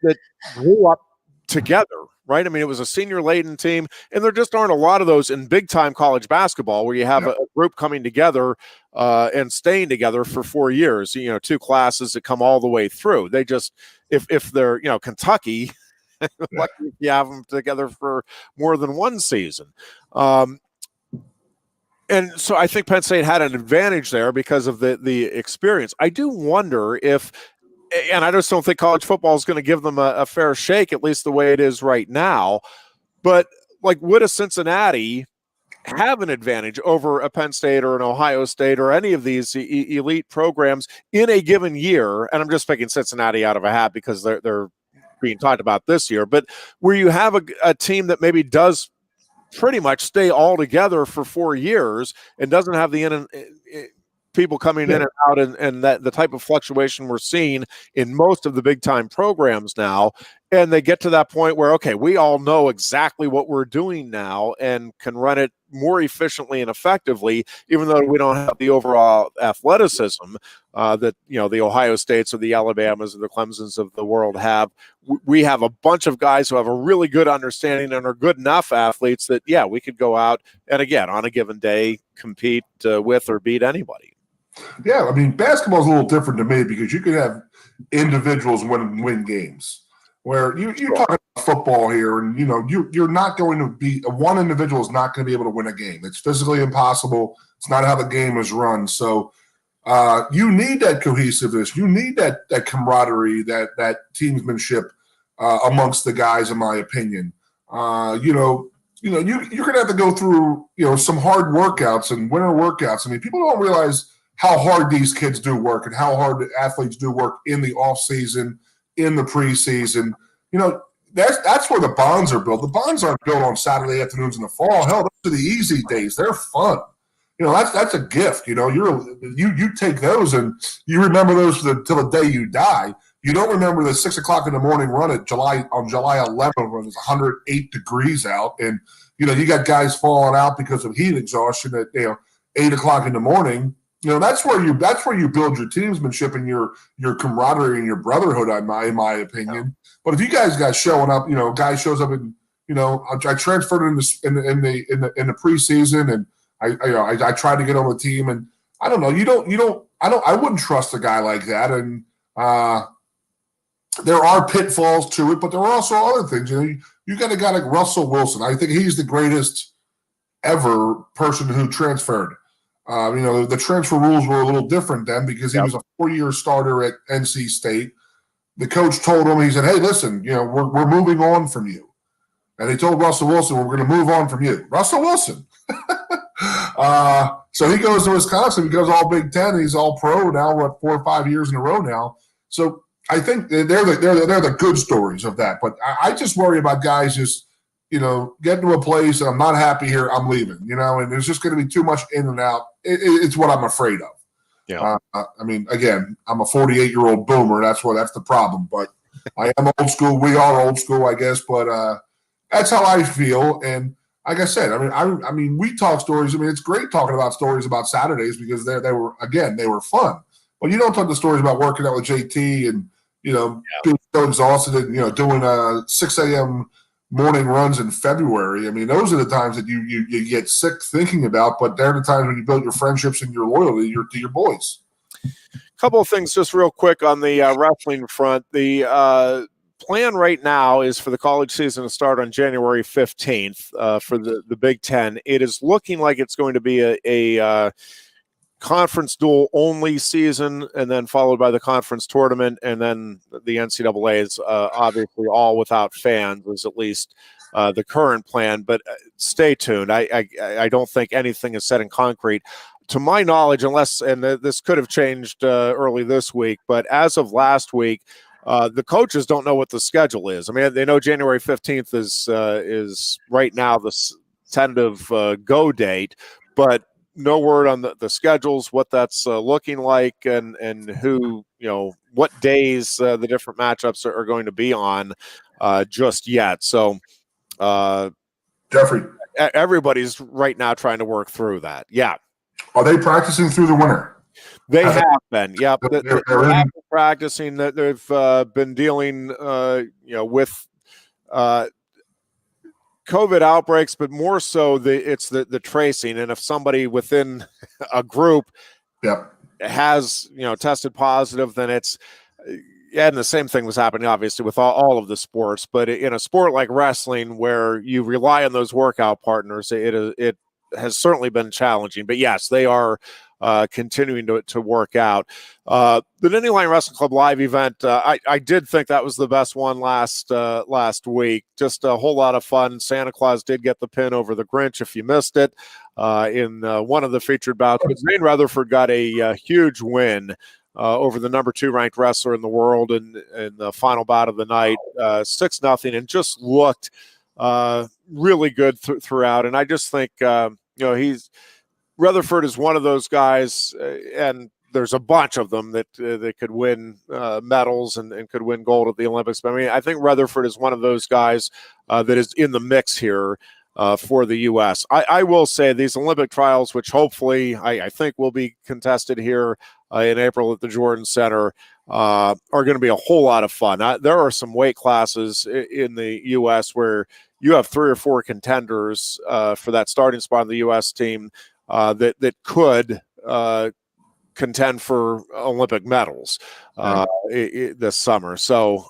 grew up together, right? I mean, it was a senior-laden team, and there just aren't a lot of those in big-time college basketball where you have a group coming together and staying together for 4 years, 2 classes that come all the way through. They just, if they're, Kentucky, lucky if you have them together for more than one season. And so I think Penn State had an advantage there because of the experience. I do wonder if, and I just don't think college football is going to give them a fair shake, at least the way it is right now. But, like, would a Cincinnati have an advantage over a Penn State or an Ohio State or any of these elite programs in a given year? And I'm just picking Cincinnati out of a hat because they're being talked about this year. But where you have a team that maybe does pretty much stay all together for 4 years and doesn't have the people coming in and out, and that the type of fluctuation we're seeing in most of the big time programs now, and they get to that point where, okay, we all know exactly what we're doing now and can run it more efficiently and effectively, even though we don't have the overall athleticism that the Ohio States or the Alabamas or the Clemsons of the world have. We have a bunch of guys who have a really good understanding and are good enough athletes that we could go out and, again, on a given day, compete with or beat anybody. Yeah, I mean, basketball is a little different to me because you could have individuals win games. Where you're talking about football here, and you're not going to be one individual is not going to be able to win a game. It's physically impossible. It's not how the game is run. So you need that cohesiveness. You need that camaraderie, that teamsmanship amongst the guys, in my opinion. You're going to have to go through some hard workouts and winter workouts. I mean, people don't realize how hard these kids do work and how hard the athletes do work in the off season, in the preseason. That's where the bonds are built. The bonds aren't built on Saturday afternoons in the fall. Hell, those are the easy days. They're fun. That's a gift. You take those and you remember those till the day you die. You don't remember the 6 o'clock in the morning run on July 11th when it's 108 degrees out, and you got guys falling out because of heat exhaustion at 8 o'clock in the morning. That's where you build your teamsmanship and your camaraderie and your brotherhood, in my opinion. But if you guys got showing up, guy shows up and I transferred in the preseason, and I tried to get on the team, and I don't know. I wouldn't trust a guy like that, and there are pitfalls to it, but there are also other things. You got a guy like Russell Wilson. I think he's the greatest ever person who transferred. The transfer rules were a little different then because he was a 4-year starter at NC State. The coach told him, he said, "Hey, listen, we're moving on from you." And he told Russell Wilson, "We're going to move on from you." Russell Wilson. So he goes to Wisconsin. He goes all Big Ten. He's all pro now. 4 or 5 years in a row now. So I think they're the good stories of that. But I just worry about guys just getting to a place and I'm not happy here. I'm leaving. And there's just going to be too much in and out. It's what I'm afraid of. Yeah. I mean, again, I'm a 48-year-old boomer. That's the problem. But I am old school. We are old school, I guess. But that's how I feel. And like I said, I mean, we talk stories. I mean, it's great talking about stories about Saturdays because they were fun. But you don't talk the stories about working out with JT and being so exhausted and doing 6 a.m. morning runs in February. I mean, those are the times that you get sick thinking about. But they're the times when you build your friendships and your loyalty to your boys. Couple of things just real quick on the wrestling front. The plan right now is for the college season to start on January 15th for the Big Ten. It is looking like it's going to be a conference dual only season, and then followed by the conference tournament, and then the NCAA is obviously all without fans, is at least the current plan. But stay tuned. I don't think anything is set in concrete. To my knowledge, and this could have changed early this week, but as of last week, the coaches don't know what the schedule is. I mean, they know January 15th is right now the tentative go date, but no word on the schedules, what that's looking like, and who, what days the different matchups are going to be on just yet. So, Jeffrey, everybody's right now trying to work through that. Yeah. Are they practicing through the winter? They have been. Yep. They're been practicing. That they've been dealing, with COVID outbreaks, but more so it's the tracing. And if somebody within a group has, tested positive, then it's, and the same thing was happening obviously with all of the sports, but in a sport like wrestling where you rely on those workout partners, it has certainly been challenging. But yes, they are continuing to work out. The Nittany Lion Wrestling Club live event, I did think that was the best one last week. Just a whole lot of fun. Santa Claus did get the pin over the Grinch if you missed it in one of the featured bouts. But Zane Rutherford got a huge win over the number 2 ranked wrestler in the world in the final bout of the night, 6-0, and just looked really good throughout. And I just think, Rutherford is one of those guys, and there's a bunch of them that could win medals and could win gold at the Olympics. But I mean, I think Rutherford is one of those guys that is in the mix here for the U.S. I will say these Olympic trials, which hopefully I think will be contested here in April at the Jordan Center, are going to be a whole lot of fun. There are some weight classes in the U.S. where you have 3 or 4 contenders for that starting spot in the U.S. team that could contend for Olympic medals this summer. So,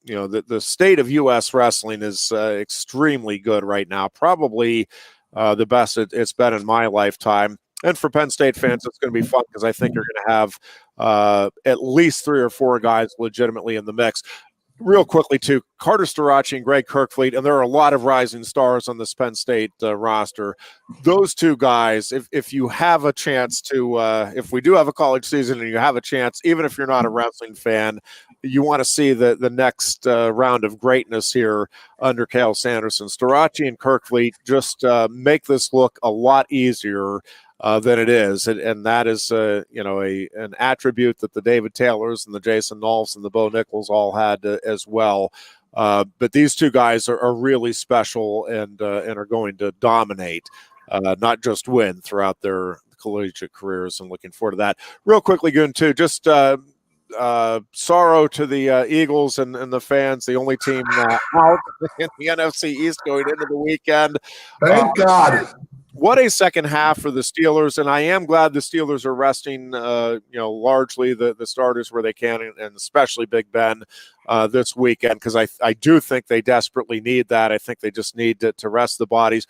the state of U.S. wrestling is extremely good right now, probably the best it's been in my lifetime. And for Penn State fans, it's going to be fun because I think you're going to have at least 3 or 4 guys legitimately in the mix. Real quickly, too, Carter Starachi and Greg Kirkfleet, and there are a lot of rising stars on this Penn State roster. Those 2 guys, if you have a chance to, if we do have a college season and you have a chance, even if you're not a wrestling fan, you want to see the next round of greatness here under Cael Sanderson. Starachi and Kirkfleet just make this look a lot easier than it is, and that is an attribute that the David Taylors and the Jason Nolfs and the Bo Nichols all had as well. But these 2 guys are really special and are going to dominate, not just win throughout their collegiate careers. And looking forward to that. Real quickly, Goon, too, just sorrow to the Eagles and the fans, the only team out in the NFC East going into the weekend. Thank God. What a second half for the Steelers, and I am glad the Steelers are resting, largely the starters where they can, and especially Big Ben this weekend, because I do think they desperately need that. I think they just need to rest the bodies.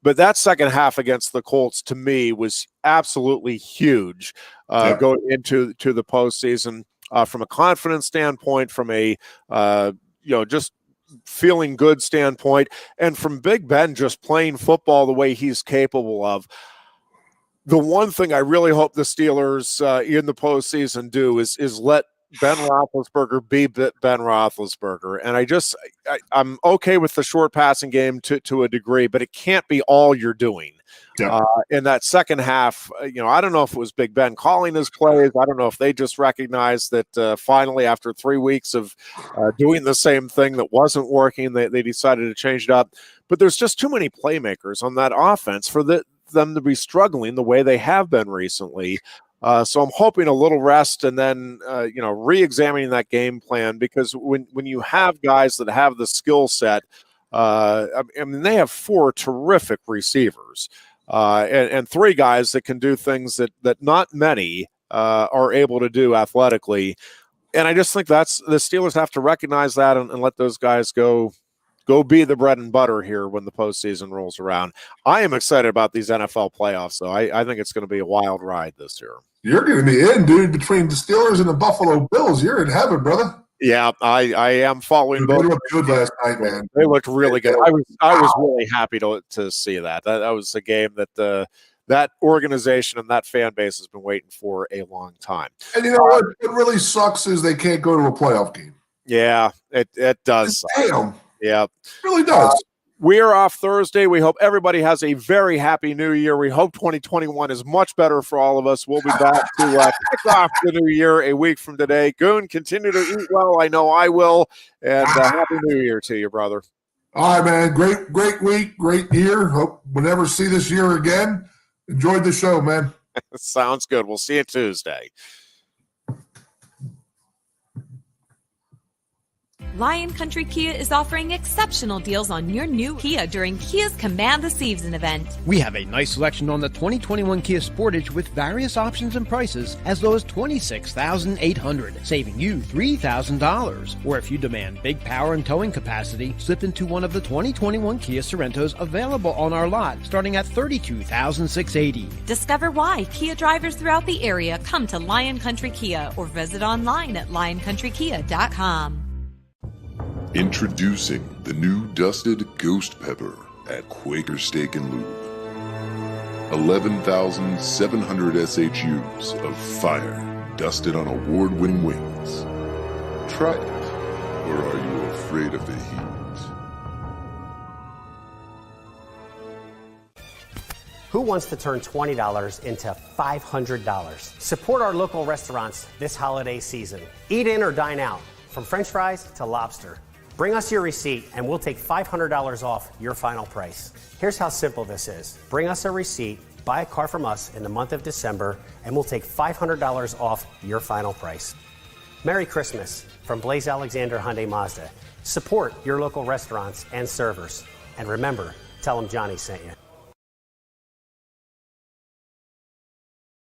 But that second half against the Colts, to me, was absolutely huge going into the postseason from a confidence standpoint, from a just feeling good standpoint, and from Big Ben just playing football the way he's capable of. The one thing I really hope the Steelers in the postseason do is let Ben Roethlisberger be Ben Roethlisberger. And I'm okay with the short passing game to a degree, but it can't be all you're doing. Yeah. In that second half, I don't know if it was Big Ben calling his plays. I don't know if they just recognized that finally, after 3 weeks of doing the same thing that wasn't working, they decided to change it up. But there's just too many playmakers on that offense for them to be struggling the way they have been recently. So I'm hoping a little rest and then, re-examining that game plan, because when you have guys that have the skill set, they have 4 terrific receivers. And 3 guys that can do things that not many are able to do athletically. And I just think the Steelers have to recognize that and let those guys go be the bread and butter here when the postseason rolls around. I am excited about these NFL playoffs, though. I think it's going to be a wild ride this year. You're going to be in, dude, between the Steelers and the Buffalo Bills. You're in heaven, brother. Yeah, I am following both. They looked good last night, man. They looked really good. I was really happy to see that. That was a game that that organization and that fan base has been waiting for a long time. And you know what really sucks is they can't go to a playoff game. Yeah, it does. Damn. Yeah, it really does. We are off Thursday. We hope everybody has a very happy new year. We hope 2021 is much better for all of us. We'll be back to kick off the new year a week from today. Goon, continue to eat well. I know I will. And happy new year to you, brother. All right, man. Great week, great year. Hope we'll never see this year again. Enjoyed the show, man. Sounds good. We'll see you Tuesday. Lion Country Kia is offering exceptional deals on your new Kia during Kia's Command the Season event. We have a nice selection on the 2021 Kia Sportage with various options and prices as low as $26,800, saving you $3,000. Or if you demand big power and towing capacity, slip into one of the 2021 Kia Sorrentos available on our lot, starting at $32,680. Discover why Kia drivers throughout the area come to Lion Country Kia or visit online at lioncountrykia.com. Introducing the new dusted Ghost Pepper at Quaker Steak and Lube. 11,700 SHUs of fire dusted on award-winning wings. Try it, or are you afraid of the heat? Who wants to turn $20 into $500? Support our local restaurants this holiday season. Eat in or dine out, from French fries to lobster. Bring us your receipt and we'll take $500 off your final price. Here's how simple this is. Bring us a receipt, buy a car from us in the month of December, and we'll take $500 off your final price. Merry Christmas from Blaze Alexander Hyundai Mazda. Support your local restaurants and servers. And remember, tell them Johnny sent you.